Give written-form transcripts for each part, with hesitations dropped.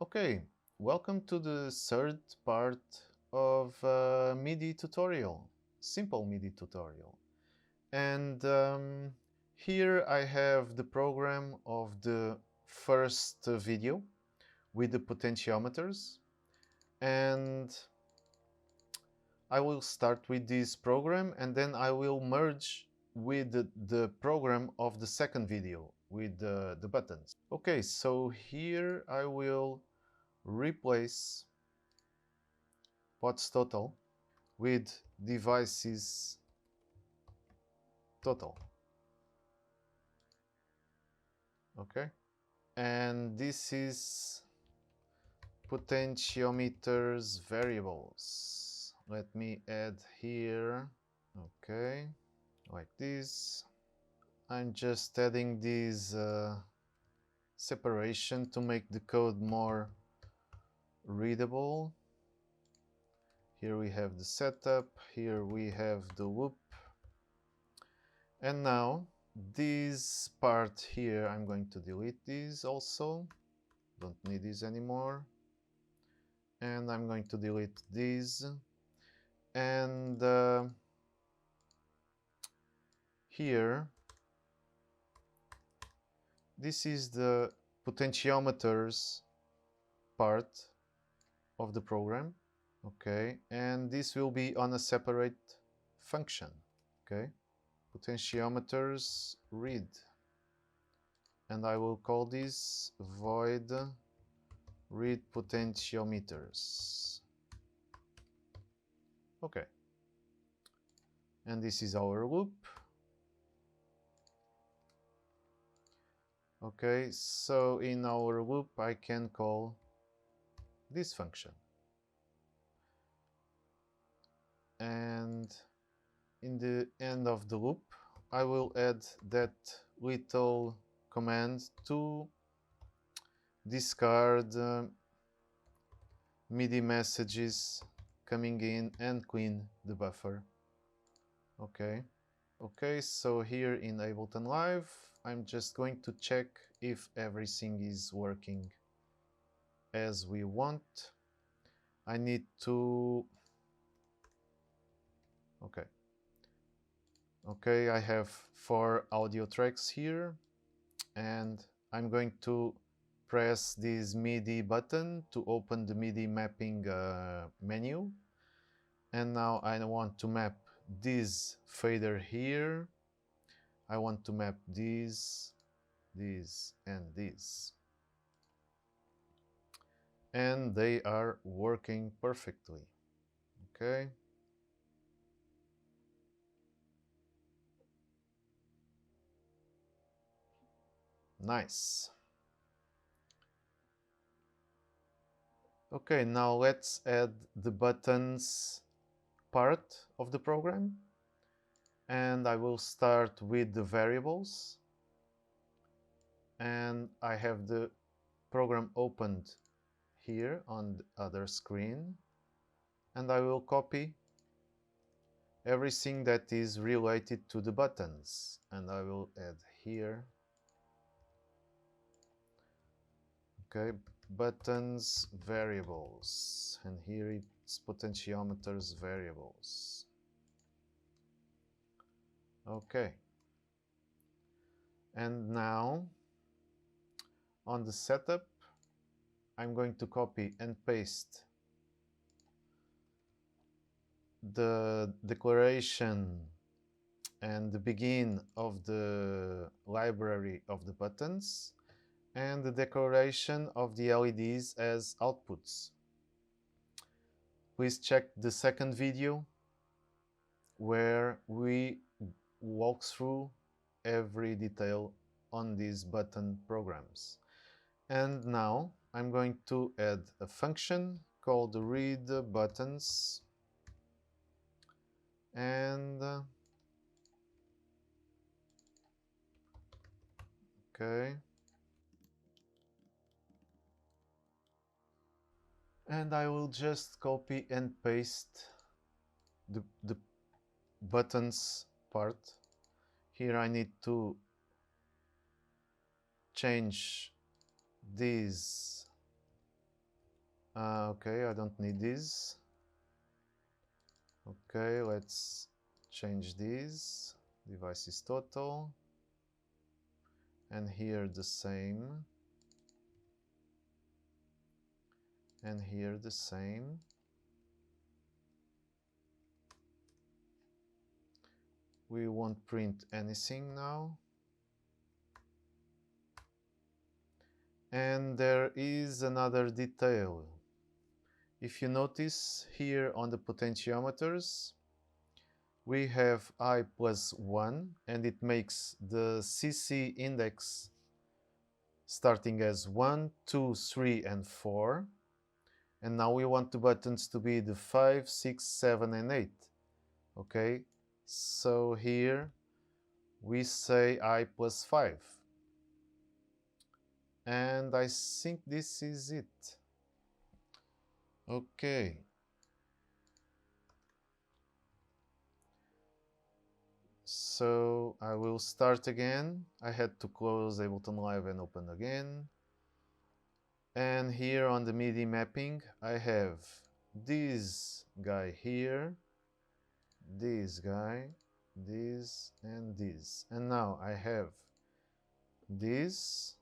Okay, welcome to the third part of MIDI tutorial, simple MIDI tutorial. And here I have the program of the first video with the potentiometers. And I will start with this program and then I will merge with the program of the second video with the buttons. Okay, so here I will replace pots total with devices total. Okay, and this is potentiometers variables. Let me add here. Okay, like this. I'm just adding this separation to make the code more readable. Here we have the setup, here we have the loop. And now this part here, I'm going to delete this also. Don't need this anymore. And I'm going to delete this. And here, this is the potentiometers part of the program. Okay, and this will be on a separate function. Okay, potentiometers read. And I will call this void read potentiometers. Okay. And this is our loop. Okay, so in our loop I can call this function. And in the end of the loop I will add that little command to discard MIDI messages coming in and clean the buffer. Okay. Okay, so here in Ableton Live, I'm just going to check if everything is working as we want. I need to... Okay, I have 4 audio tracks here, and I'm going to press this MIDI button to open the MIDI mapping menu. And now I want to map this fader here. I want to map this, and this. And they are working perfectly. Okay. Nice. Okay, now let's add the buttons part of the program. And I will start with the variables. And I have the program opened here on the other screen. And I will copy everything that is related to the buttons. And I will add here. Okay, buttons variables. And here it's potentiometers variables. Okay. And now on the setup, I'm going to copy and paste the declaration and the begin of the library of the buttons and the declaration of the LEDs as outputs. Please check the second video where we walk through every detail on these button programs. And now I'm going to add a function called read buttons. And okay. And I will just copy and paste the buttons part. Here I need to change this Okay, I don't need this. Okay, let's change this. Device is total. And here the same. And here the same. We won't print anything now. And there is another detail. If you notice here on the potentiometers, we have I plus 1, and it makes the CC index starting as 1, 2, 3, and 4. And now we want the buttons to be the 5, 6, 7, and 8. Okay, so here we say I plus 5. And I think this is it. Okay. So I will start again. I had to close Ableton Live and open again. And here on the MIDI mapping, I have this guy here, this guy, this, and this. And now I have this,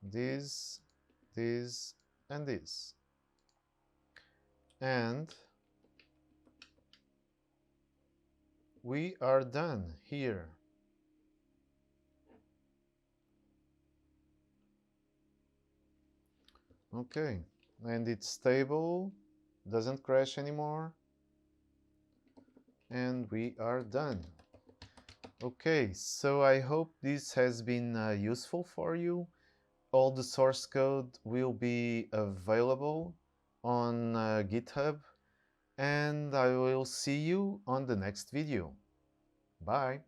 this, this, and this. And we are done here. Okay, and it's stable, doesn't crash anymore, and we are done. Okay, so I hope this has been useful for you. All the source code will be available on GitHub, and I will see you on the next video. Bye!